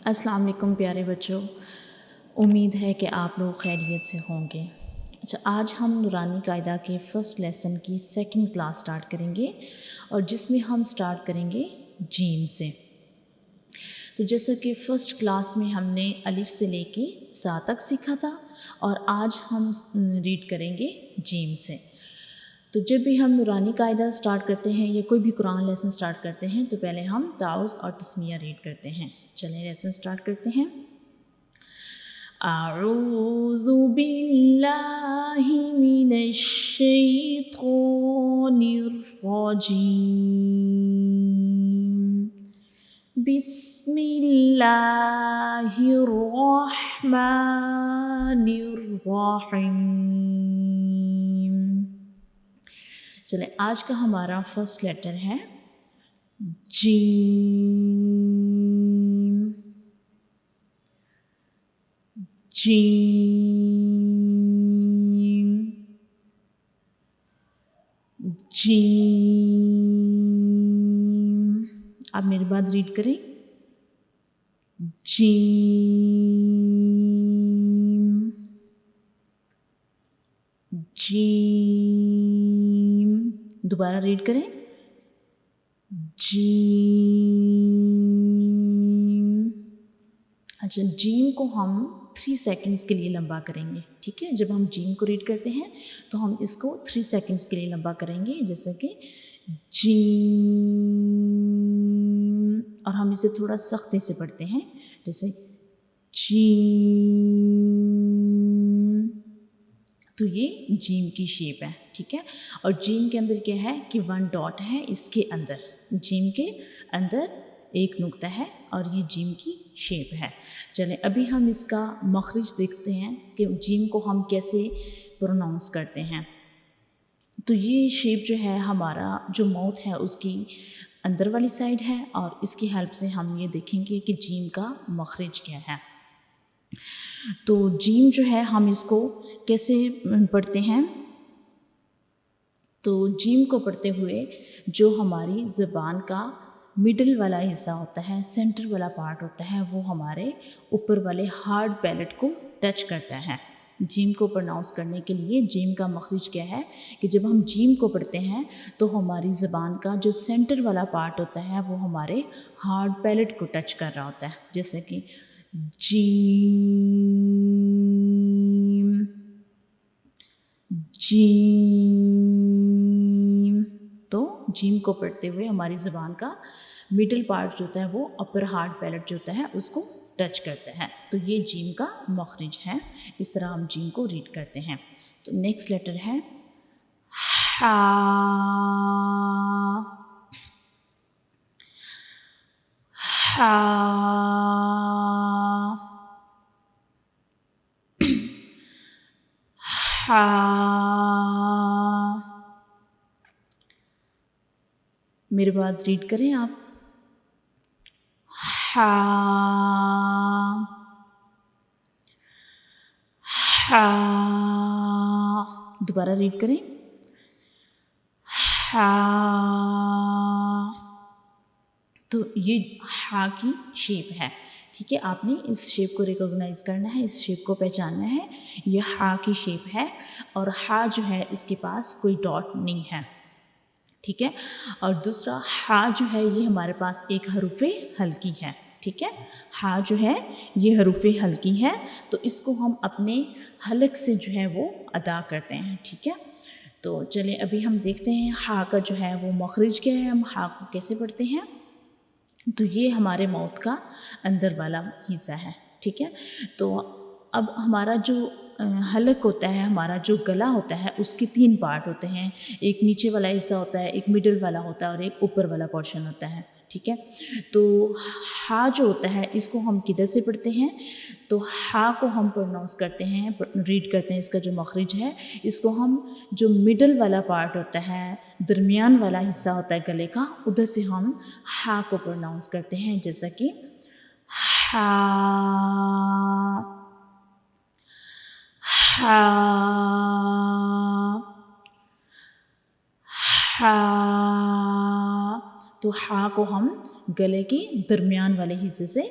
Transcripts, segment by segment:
अस्सलाम वालेकुम प्यारे बच्चों, उम्मीद है कि आप लोग खैरियत से होंगे। अच्छा, आज हम नूरानी कायदा के फ़र्स्ट लेसन की सेकंड क्लास स्टार्ट करेंगे और जिसमें हम स्टार्ट करेंगे जीम से। तो जैसा कि फ़र्स्ट क्लास में हमने अलिफ से लेके सा तक सीखा था और आज हम रीड करेंगे जीम से। तो जब भी हम नूरानी कायदा स्टार्ट करते हैं या कोई भी कुरान लेसन स्टार्ट करते हैं तो पहले हम ताउज़ और तस्मिया रीड करते हैं। चलिए लेसन स्टार्ट करते हैं। अऊज़ु बिल्लाहि मिनश शैतानिर रजीम। बिस्मिल्लाहिर रहमानिर रहीम। चले, आज का हमारा फर्स्ट लेटर है जीम। Gym gym. आप मेरे बाद रीड करें। Gym gym. दोबारा रीड करें। जीम। अच्छा, जीम को हम 3 सेकंड्स के लिए लंबा करेंगे। ठीक है, जब हम जीम को रीड करते हैं तो हम इसको 3 सेकंड्स के लिए लंबा करेंगे, जैसे कि जीम। और हम इसे थोड़ा सख्ती से पढ़ते हैं, जैसे जीम। तो ये जीम की शेप है। ठीक है, और जीम के अंदर क्या है कि 1 डॉट है इसके अंदर। जीम के अंदर एक नुक्ता है और ये जीम की शेप है। चलें, अभी हम इसका मखरिज देखते हैं कि जीम को हम कैसे प्रोनाउंस करते हैं। तो ये शेप जो है, हमारा जो माउथ है उसकी अंदर वाली साइड है और इसकी हेल्प से हम ये देखेंगे कि जीम का मखरिज क्या है। तो जीम जो है, हम इसको कैसे पढ़ते हैं। तो जीम को पढ़ते हुए जो हमारी ज़बान का मिडल वाला हिस्सा होता है, सेंटर वाला पार्ट होता है, वो हमारे ऊपर वाले हार्ड पैलेट को टच करता है। जीम को प्रोनाउंस करने के लिए जीम का मखरिज क्या है कि जब हम जीम को पढ़ते हैं तो हमारी ज़बान का जो सेंटर वाला पार्ट होता है वो हमारे हार्ड पैलेट को टच कर रहा होता है, जैसे कि जीम जीम। तो जीम को पढ़ते हुए हमारी ज़बान का मिडिल पार्ट जो होता है वो अपर हार्ड पैलेट जो होता है उसको टच करता है। तो ये जीम का मखरिज है। इस तरह हम जीम को रीड करते हैं। तो नेक्स्ट लेटर है हा। हा हा। मेरे बाद रीड करें आप। हा हा। दोबारा रीड करें। हा। तो ये हा की शेप है। ठीक है, आपने इस शेप को रिकॉग्नाइज़ करना है, इस शेप को पहचानना है। ये हा की शेप है और हा जो है इसके पास कोई डॉट नहीं है। ठीक है, और दूसरा हा जो है ये हमारे पास एक हरूफ़े हल्की है। ठीक है, हा जो है ये हरूफ़े हल्की है, तो इसको हम अपने हलक से जो है वो अदा करते हैं। ठीक है, तो चलिए अभी हम देखते हैं हा का जो है वो मखरिज क्या है, हम हा को कैसे पढ़ते हैं। तो ये हमारे माउथ का अंदर वाला हिस्सा है। ठीक है, तो अब हमारा जो हलक होता है, हमारा जो गला होता है उसके 3 पार्ट होते हैं। एक नीचे वाला हिस्सा होता है, एक मिडिल वाला होता है और एक ऊपर वाला पोर्शन होता है। ठीक है, तो हा जो होता है इसको हम किधर से पढ़ते हैं। तो हा को हम प्रोनाउंस करते हैं, रीड करते हैं। इसका जो मखरिज है इसको हम जो मिडल वाला पार्ट होता है, दरमियान वाला हिस्सा होता है गले का, उधर से हम हा को प्रोनाउंस करते हैं, जैसा कि हा हा हा। तो हा को हम गले के दरमियान वाले हिस्से से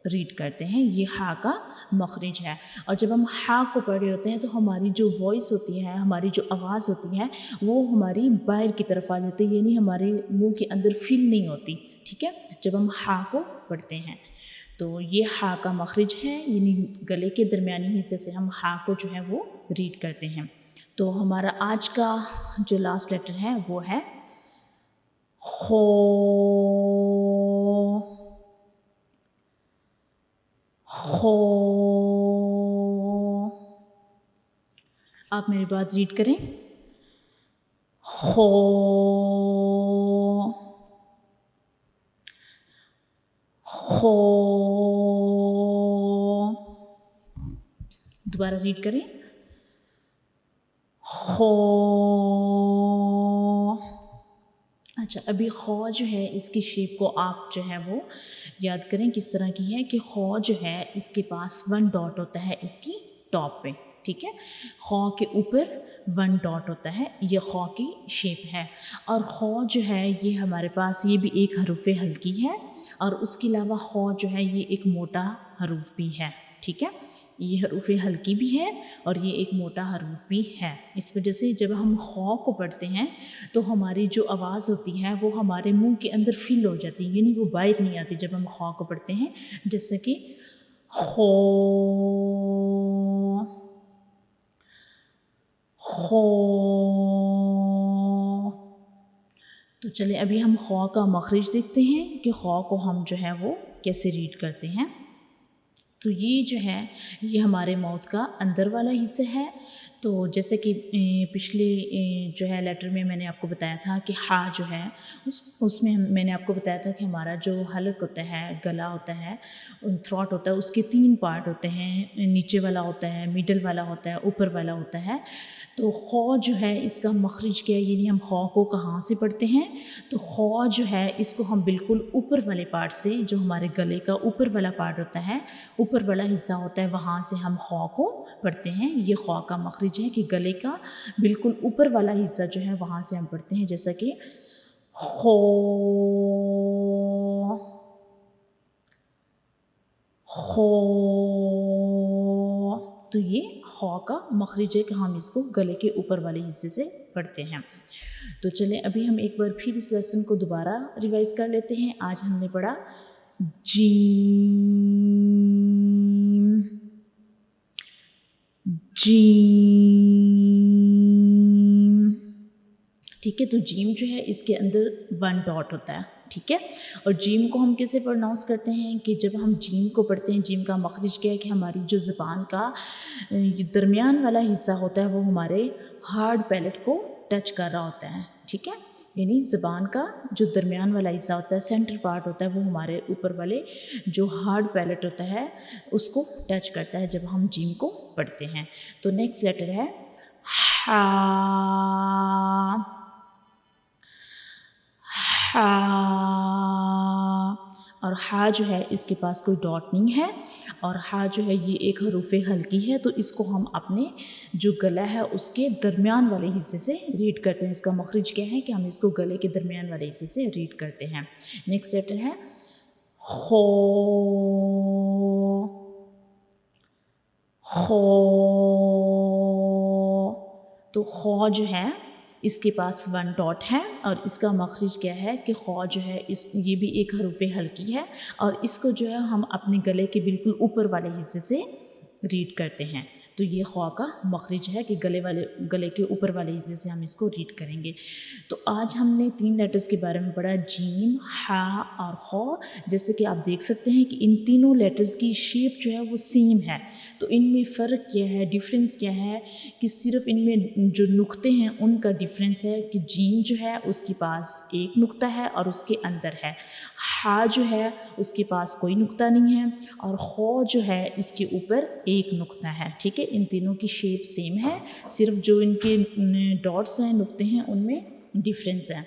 रीड करते हैं। ये हा का मखरज है। और जब हम हा को पढ़ रहे होते हैं तो हमारी जो वॉइस होती है, हमारी जो आवाज़ होती है, वो हमारी बाहर की तरफ आ जाती है, यानी हमारे मुंह के अंदर फील नहीं होती। ठीक है, जब हम हा को पढ़ते हैं तो ये हा का मखरज है, यानी गले के दरमियानी हिस्से से हम हा को जो है वो रीड करते हैं। तो हमारा आज का जो लास्ट लेटर है वो है खो। खो। आप मेरी बात रीड करें। खो। खो। दोबारा रीड करें। खो। अच्छा, अभी खौ जो है इसकी शेप को आप जो है वो याद करें किस तरह की है कि खौ जो है इसके पास 1 डॉट होता है इसकी टॉप पे। ठीक है, खौ के ऊपर 1 डॉट होता है, ये खौ की शेप है। और खौ जो है ये हमारे पास ये भी एक हरूफ हल्की है, और उसके अलावा खौ जो है ये एक मोटा हरूफ भी है। ठीक है, ये हरूफ हल्की भी है और ये एक मोटा हरूफ भी है। इस वजह से जब हम खौ को पढ़ते हैं तो हमारी जो आवाज़ होती है वो हमारे मुंह के अंदर फील हो जाती है, यानी वो बाहर नहीं आती जब हम खौ को पढ़ते हैं। जैसे कि खो। खो। तो चलिए अभी हम खौ का मखरज देखते हैं कि खौ को हम जो है वो कैसे रीड करते हैं। तो ये जो है ये हमारे माउथ का अंदर वाला हिस्सा है। तो जैसे कि पिछले जो है लेटर में मैंने आपको बताया था कि हा जो है उसमें मैंने आपको बताया था कि हमारा जो हलक होता है, गला होता है, थ्रॉट होता है, उसके 3 पार्ट होते हैं। नीचे वाला होता है, मिडल वाला होता है, ऊपर वाला होता है। तो खौ जो है इसका मखरज क्या है, यानी हम खौ को कहाँ से पढ़ते हैं। तो खौ जो है इसको हम बिल्कुल ऊपर वाले पार्ट से, जो हमारे गले का ऊपर वाला पार्ट होता है, ऊपर वाला हिस्सा होता है, वहाँ से हम खौ को पढ़ते हैं। ये खौ का मखरज है कि गले का बिल्कुल ऊपर वाला हिस्सा जो है वहाँ से हम पढ़ते हैं। जैसा कि खो। खो। तो ये खौ का मखरज है कि हम इसको गले के ऊपर वाले हिस्से से पढ़ते हैं। तो चलें अभी हम एक बार फिर इस लेसन को दोबारा रिवाइज कर लेते हैं। आज हमने पढ़ा जीम। जीम। ठीक है, तो जीम जो है इसके अंदर 1 डॉट होता है। ठीक है, और जीम को हम कैसे प्रोनाउंस करते हैं कि जब हम जीम को पढ़ते हैं, जीम का मखरज क्या है कि हमारी जो ज़बान का दरमियान वाला हिस्सा होता है वो हमारे हार्ड पैलेट को टच कर रहा होता है। ठीक है, यानी ज़बान का जो दरमियान वाला हिस्सा होता है, सेंटर पार्ट होता है, वो हमारे ऊपर वाले जो हार्ड पैलेट होता है उसको टच करता है जब हम जीम को पढ़ते हैं। तो नेक्स्ट लेटर है हा। हा। और हा जो है इसके पास कोई डॉट नहीं है, और हा जो है ये एक हरूफ हल्की है। तो इसको हम अपने जो गला है उसके दरमियान वाले हिस्से से रीड करते हैं। इसका मखरज क्या है कि हम इसको गले के दरमियान वाले हिस्से से रीड करते हैं। नेक्स्ट लेटर है खो। खो। तो खौ जो है इसके पास 1 डॉट है, और इसका मखरज क्या है कि खौ जो है ये भी एक हरूफ हल्की है, और इसको जो है हम अपने गले के बिल्कुल ऊपर वाले हिस्से से रीड करते हैं। तो ये खौ का मखरज है कि गले के ऊपर वाले हिस्से से हम इसको रीड करेंगे। तो आज हमने 3 लेटर्स के बारे में पढ़ा, जीम, हा और खौ। जैसे कि आप देख सकते हैं कि इन तीनों लेटर्स की शेप जो है वो सेम है। तो इनमें फ़र्क क्या है, डिफरेंस क्या है कि सिर्फ इनमें जो नुक्ते हैं उनका डिफरेंस है कि जीम जो है उसके पास एक नुक्ता है और उसके अंदर है। हा जो है उसके पास कोई नुक्ता नहीं है, और खौ जो है इसके ऊपर एक नुक्ता है। ठीक है, इन तीनों की शेप सेम है, सिर्फ जो इनके डॉट्स हैं, नुक्ते हैं, उनमें डिफरेंस है।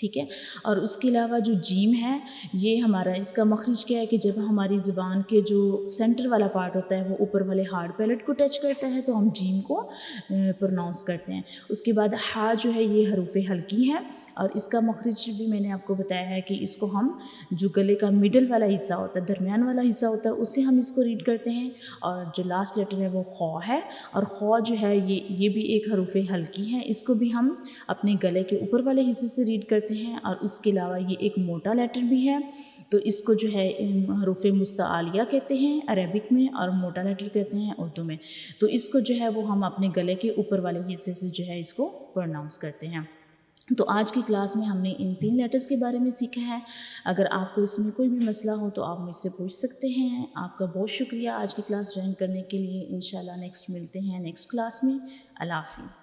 ठीक है। और उसके अलावा जो जीम है, ये हमारा इसका मखरज क्या है कि जब हमारी ज़ुबान के जो सेंटर वाला पार्ट होता है वो ऊपर वाले हार्ड पैलेट को टच करता है तो हम जीम को प्रोनाउंस करते हैं। उसके बाद हा जो है ये हरूफ हल्की है और इसका मखरज भी मैंने आपको बताया है कि इसको हम जो गले का मिडल वाला हिस्सा होता है, दरमियान वाला हिस्सा होता है, उससे हम इसको रीड करते हैं। और जो लास्ट लेटर है वो खौ है और खौ जो है ये भी एक हरूफ हल्की है, इसको भी हम अपने गले के ऊपर वाले हिस्से से रीड करते हैं। और उसके अलावा ये एक मोटा लेटर भी है तो इसको जो है हरूफ मुस्तआलिया कहते हैं अरेबिक में और मोटा लेटर कहते हैं उर्दू में। तो इसको जो है वो हम अपने गले के ऊपर वाले हिस्से से जो है इसको प्रोनाउंस करते हैं। तो आज की क्लास में हमने इन 3 लेटर्स के बारे में सीखा है। अगर आपको इसमें कोई भी मसला हो तो आप मुझसे पूछ सकते हैं। आपका बहुत शुक्रिया आज की क्लास ज्वाइन करने के लिए। इंशाल्लाह नेक्स्ट मिलते हैं नेक्स्ट क्लास में। अल्लाह हाफ़िज़।